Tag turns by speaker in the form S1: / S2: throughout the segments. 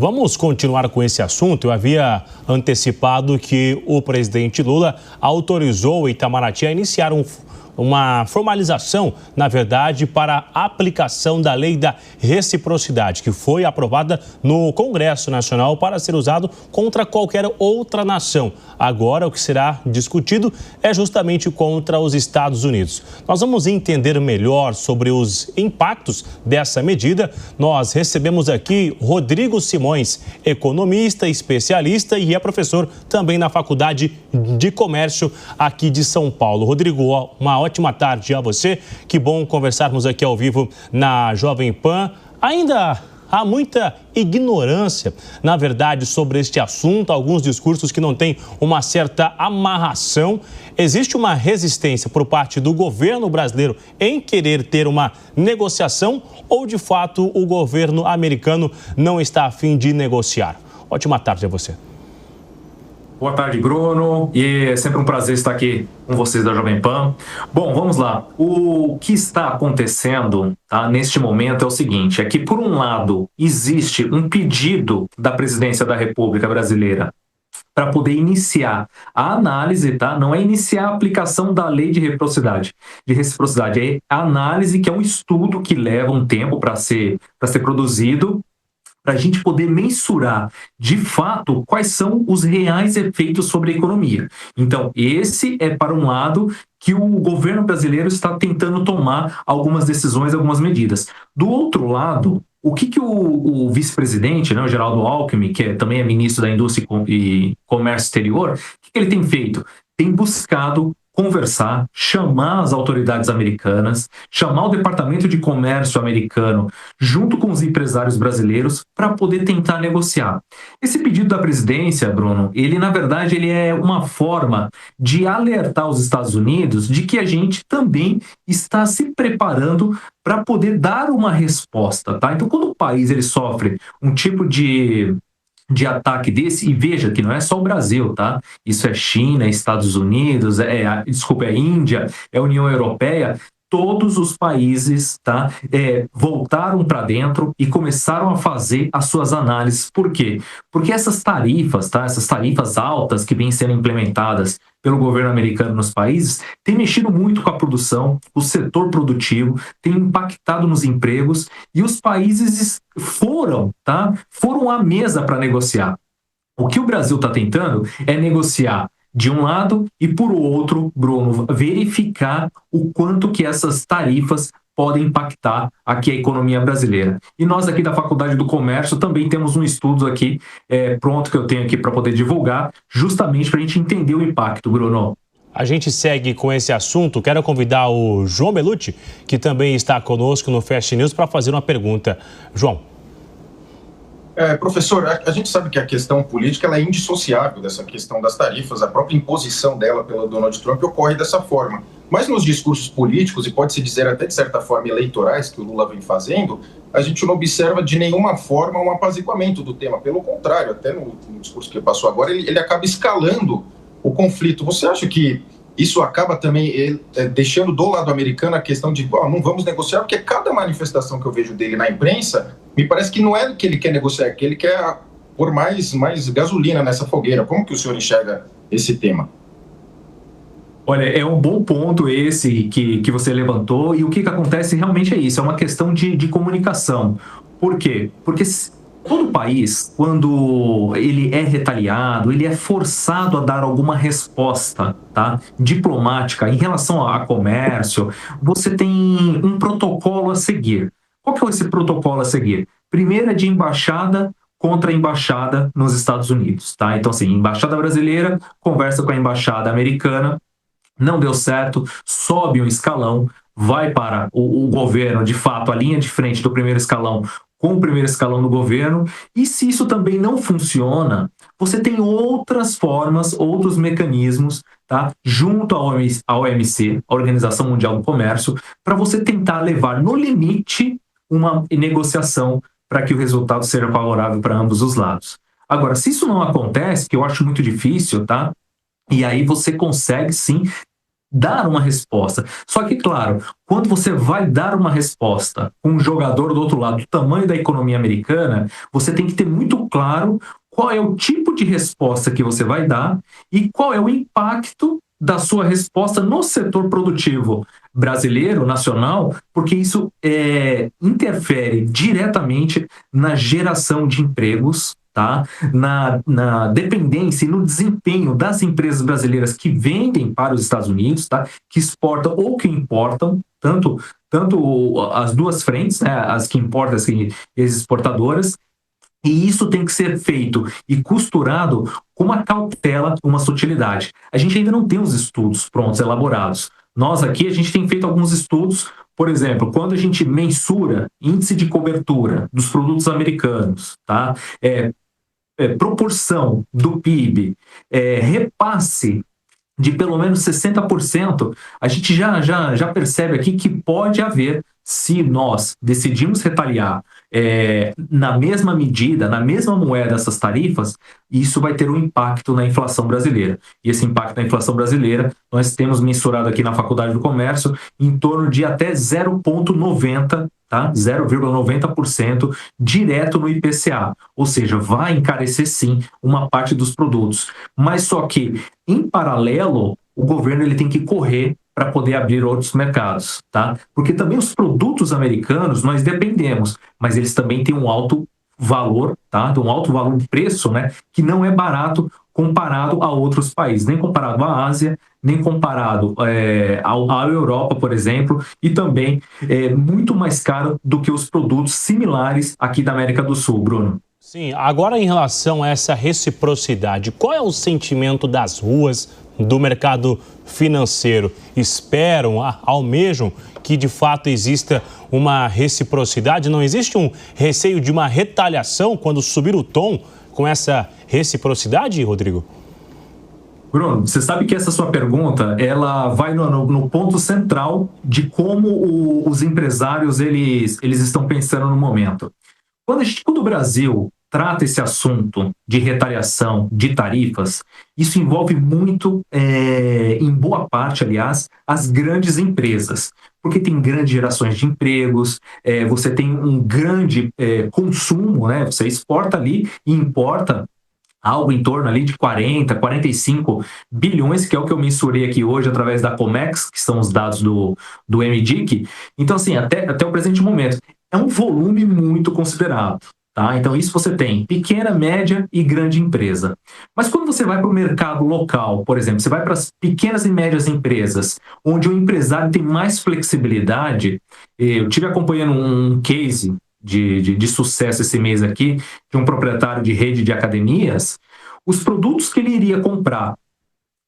S1: Vamos continuar com esse assunto. Eu havia antecipado que o presidente Lula autorizou o Itamaraty a iniciar uma formalização, na verdade, para a aplicação da lei da reciprocidade, que foi aprovada no Congresso Nacional para ser usado contra qualquer outra nação. Agora, o que será discutido é justamente contra os Estados Unidos. Nós vamos entender melhor sobre os impactos dessa medida. Nós recebemos aqui Rodrigo Simões, economista, especialista e é professor também na Faculdade de Comércio aqui de São Paulo. Rodrigo, uma ótima tarde a você. Que bom conversarmos aqui ao vivo na Jovem Pan. Ainda há muita ignorância, na verdade, sobre este assunto, alguns discursos que não têm uma certa amarração. Existe uma resistência por parte do governo brasileiro em querer ter uma negociação ou, de fato, o governo americano não está a fim de negociar? Ótima tarde a você.
S2: Boa tarde, Bruno, e é sempre um prazer estar aqui com vocês da Jovem Pan. Bom, vamos lá. O que está acontecendo, tá, neste momento é o seguinte, é que, por um lado, existe um pedido da Presidência da República Brasileira para poder iniciar a análise, tá? Não é iniciar a aplicação da lei de reciprocidade, é a análise, que é um estudo que leva um tempo para ser produzido, para a gente poder mensurar, de fato, quais são os reais efeitos sobre a economia. Então, esse é, para um lado, que o governo brasileiro está tentando tomar algumas decisões, algumas medidas. Do outro lado, o que o vice-presidente, né, o Geraldo Alckmin, que também é ministro da Indústria e Comércio Exterior, o que ele tem feito? Tem buscado conversar, chamar as autoridades americanas, chamar o Departamento de Comércio americano junto com os empresários brasileiros para poder tentar negociar. Esse pedido da presidência, Bruno, na verdade, ele é uma forma de alertar os Estados Unidos de que a gente também está se preparando para poder dar uma resposta, tá? Então, quando o país ele sofre um tipo de ataque desse, e veja que não é só o Brasil, tá? Isso é China, Estados Unidos, é Índia, é União Europeia. Todos os países, tá, voltaram para dentro e começaram a fazer as suas análises. Por quê? Porque essas tarifas, tá, essas tarifas altas que vêm sendo implementadas pelo governo americano nos países, têm mexido muito com a produção, o setor produtivo, tem impactado nos empregos, e os países foram à mesa para negociar. O que o Brasil está tentando é negociar de um lado e, por outro, Bruno, verificar o quanto que essas tarifas podem impactar aqui a economia brasileira. E nós aqui da Faculdade do Comércio também temos um estudo aqui pronto que eu tenho aqui para poder divulgar, justamente para a gente entender o impacto, Bruno.
S1: A gente segue com esse assunto. Quero convidar o João Belucci, que também está conosco no Fast News, para fazer uma pergunta. João.
S3: Professor, a gente sabe que a questão política ela é indissociável dessa questão das tarifas, a própria imposição dela pelo Donald Trump ocorre dessa forma. Mas nos discursos políticos, e pode-se dizer até de certa forma eleitorais, que o Lula vem fazendo, a gente não observa de nenhuma forma um apaziguamento do tema. Pelo contrário, até no discurso que passou agora, ele acaba escalando o conflito. Você acha que isso acaba também deixando do lado americano a questão de não vamos negociar, porque cada manifestação que eu vejo dele na imprensa, me parece que não é que ele quer negociar, é que ele quer pôr mais gasolina nessa fogueira. Como que o senhor enxerga esse tema?
S2: Olha, é um bom ponto esse que você levantou, e o que acontece realmente é isso, é uma questão de comunicação. Por quê? Porque todo país, quando ele é retaliado, ele é forçado a dar alguma resposta, tá, diplomática em relação a comércio, você tem um protocolo a seguir. Qual que é esse protocolo a seguir? Primeiro é de embaixada contra embaixada nos Estados Unidos, tá? Então, assim, embaixada brasileira conversa com a embaixada americana, não deu certo, sobe um escalão, vai para o governo, de fato, a linha de frente do primeiro escalão, com o primeiro escalão do governo, e se isso também não funciona, você tem outras formas, outros mecanismos, tá, junto à OMC, a Organização Mundial do Comércio, para você tentar levar no limite uma negociação para que o resultado seja favorável para ambos os lados. Agora, se isso não acontece, que eu acho muito difícil, tá, e aí você consegue sim dar uma resposta. Só que, claro, quando você vai dar uma resposta com um jogador do outro lado, do tamanho da economia americana, você tem que ter muito claro qual é o tipo de resposta que você vai dar e qual é o impacto da sua resposta no setor produtivo brasileiro, nacional, porque isso interfere diretamente na geração de empregos, tá? Na dependência e no desempenho das empresas brasileiras que vendem para os Estados Unidos, tá? Que exportam ou que importam, tanto as duas frentes, né? As que importam e as exportadoras. E isso tem que ser feito e costurado com uma cautela, uma sutilidade. A gente ainda não tem os estudos prontos, elaborados. Nós aqui, a gente tem feito alguns estudos, por exemplo, quando a gente mensura índice de cobertura dos produtos americanos, tá? Proporção do PIB, repasse de pelo menos 60%, a gente já percebe aqui que pode haver, se nós decidimos retaliar na mesma medida, na mesma moeda essas tarifas, isso vai ter um impacto na inflação brasileira. E esse impacto na inflação brasileira, nós temos mensurado aqui na Faculdade do Comércio em torno de até 0,90%, tá? 0,90% direto no IPCA, ou seja, vai encarecer sim uma parte dos produtos, mas só que em paralelo o governo ele tem que correr para poder abrir outros mercados, tá? Porque também os produtos americanos nós dependemos, mas eles também têm um alto valor, tá? Um alto valor de preço, né? Que não é barato comparado a outros países, nem comparado à Ásia, nem comparado à Europa, por exemplo, e também muito mais caro do que os produtos similares aqui da América do Sul, Bruno.
S1: Sim, agora em relação a essa reciprocidade, qual é o sentimento das ruas, do mercado financeiro? Esperam, almejam que de fato exista uma reciprocidade? Não existe um receio de uma retaliação quando subir o tom com essa reciprocidade, Rodrigo?
S2: Bruno, você sabe que essa sua pergunta, ela vai no ponto central de como os empresários eles estão pensando no momento. Quando o Brasil trata esse assunto de retaliação de tarifas, isso envolve muito, em boa parte, aliás, as grandes empresas, porque tem grandes gerações de empregos, você tem um grande consumo, né? Você exporta ali e importa algo em torno ali de 40, 45 bilhões, que é o que eu mensurei aqui hoje através da Comex, que são os dados do MDIC. Então, assim, até o presente momento, é um volume muito considerável. Tá? Então, isso você tem pequena, média e grande empresa. Mas quando você vai para o mercado local, por exemplo, você vai para as pequenas e médias empresas, onde o empresário tem mais flexibilidade, eu estive acompanhando um case de sucesso esse mês aqui, de um proprietário de rede de academias, os produtos que ele iria comprar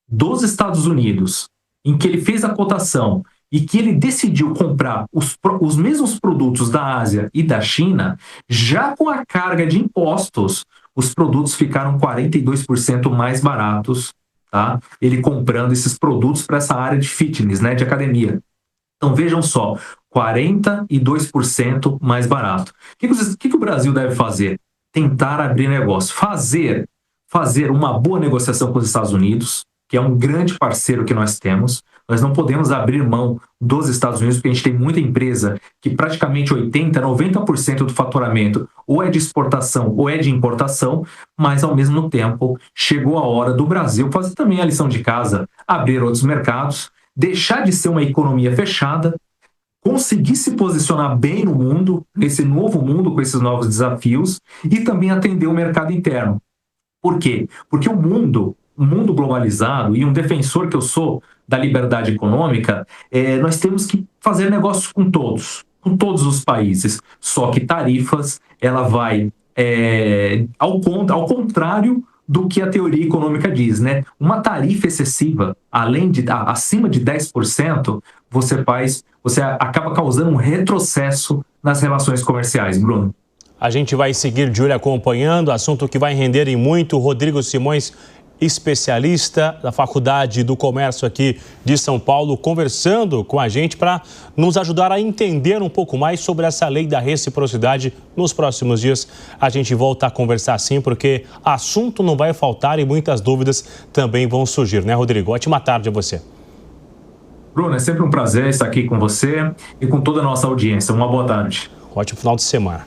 S2: dos Estados Unidos, em que ele fez a cotação, e que ele decidiu comprar os mesmos produtos da Ásia e da China, já com a carga de impostos, os produtos ficaram 42% mais baratos, tá? Ele comprando esses produtos para essa área de fitness, né, de academia. Então vejam só, 42% mais barato. O que o Brasil deve fazer? Tentar abrir negócio, fazer uma boa negociação com os Estados Unidos, que é um grande parceiro que nós temos. Nós não podemos abrir mão dos Estados Unidos, porque a gente tem muita empresa que praticamente 80%, 90% do faturamento ou é de exportação ou é de importação, mas ao mesmo tempo chegou a hora do Brasil fazer também a lição de casa, abrir outros mercados, deixar de ser uma economia fechada, conseguir se posicionar bem no mundo, nesse novo mundo com esses novos desafios e também atender o mercado interno. Por quê? Porque o mundo globalizado, e um defensor que eu sou da liberdade econômica, nós temos que fazer negócios com todos os países. Só que tarifas, ela vai ao contrário do que a teoria econômica diz, né? Uma tarifa excessiva, acima de 10%, você acaba causando um retrocesso nas relações comerciais, Bruno.
S1: A gente vai seguir de olho acompanhando, assunto que vai render em muito. Rodrigo Simões, especialista da Faculdade do Comércio aqui de São Paulo, conversando com a gente para nos ajudar a entender um pouco mais sobre essa lei da reciprocidade. Nos próximos dias a gente volta a conversar sim, porque assunto não vai faltar e muitas dúvidas também vão surgir, né, Rodrigo? Ótima tarde a você.
S2: Bruno, é sempre um prazer estar aqui com você e com toda a nossa audiência. Uma boa tarde.
S1: Ótimo final de semana.